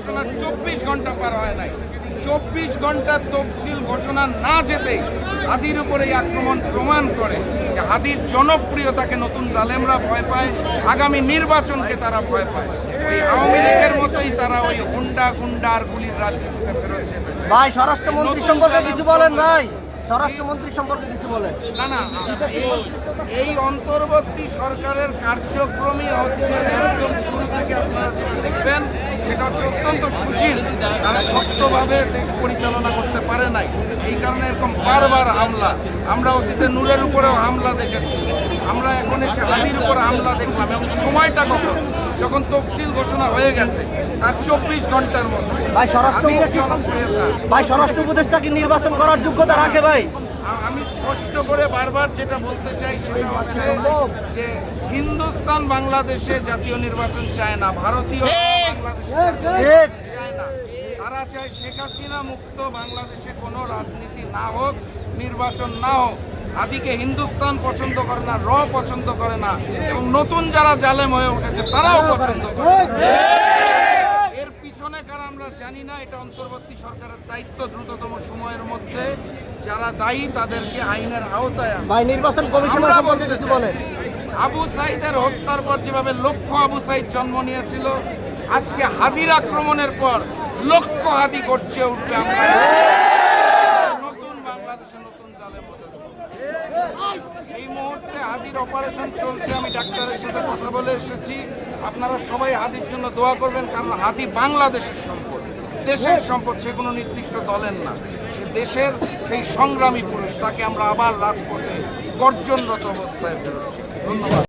ঘোষণা 24 ঘন্টা পার হয় নাই। 24 ঘন্টা তফসিল ঘোষণা না যেতেই হাদির উপরে এই আক্রমণ প্রমাণ করে যে হাদির জনপ্রিয়তাকে নতুন জালেমরা ভয় পায়, আগামী নির্বাচনকে তারা ভয় পায়। ওই আওয়ামী লীগের মতোই তারা ওই হুন্ডা গুন্ডা আর গুলির রাজনীতিতে ফেরত যেতে চায়। ভাই স্বরাষ্ট্রমন্ত্রী সম্পর্কে কিছু বলেন ভাই, স্বরাষ্ট্রমন্ত্রী সম্পর্কে কিছু বলেন। না এই অন্তর্বর্তী সরকারের কার্যক্রমই হচ্ছে একদম শুরু থেকে আপনারা যেটা দেখবেন সেটা হচ্ছে অত্যন্ত সুশীল। তারা শক্তভাবে দেশ পরিচালনা করতে পারে নাই, এই কারণে এরকম বারবার হামলা। আমরা অতীতে নূরের উপরেও হামলা দেখেছি, আমরা এখন এসে হাদির উপর হামলা দেখলাম। এবং সময়টা কখন? যখন তফসিল ঘোষণা হয়ে গেছে তার 24 ঘন্টার মধ্যে। ভাই স্বরাষ্ট্র উপদেষ্টা কি নির্বাচন করার যোগ্যতা রাখে ভাই? আমি স্পষ্ট করে বারবার যেটা বলতে চাই সেটা হচ্ছে যে হিন্দুস্তান বাংলাদেশে জাতীয় নির্বাচন চায় না, ভারতীয় চায় না। তারা চায় শেখ হাসিনা মুক্ত বাংলাদেশে কোনো রাজনীতি না হোক, নির্বাচন না হোক। আদিকে হিন্দুস্তান পছন্দ করে না, পছন্দ করে না, এবং নতুন যারা জালেম হয়ে উঠেছে তারাও পছন্দ করে। এর পিছনে কারা আমরা জানি না, এটা অন্তর্বর্তী সরকারের দায়িত্ব। দ্রুততম সময়ের মধ্যে যারা দায়ী তাদেরকে আইনের আওতায় আনা। ভাই নির্বাচন কমিশনার সম্পর্কে কিছু বলেন। আবু সাইদের হত্যার পর যেভাবে লক্ষ আবু সাইদ জন্ম নিয়েছিল, আজকে হাদির আক্রমণের পর লক্ষ হাদি গর্জে উঠবে। আমরা নতুন বাংলাদেশে নতুন জালেম হতে দেব। এই মুহূর্তে হাদির অপারেশন চলছে, আমি ডাক্তারের সাথে কথা বলে এসেছি। আপনারা সবাই হাদির জন্য দোয়া করবেন, কারণ হাদি বাংলাদেশের সম্পদ, দেশের সম্পদ। সে কোনো নির্দিষ্ট দলের না, সে দেশের সেই সংগ্রামী পুরুষ। তাকে আমরা আবার রাজপথে গর্জনরত অবস্থায় ফেরত। ধন্যবাদ।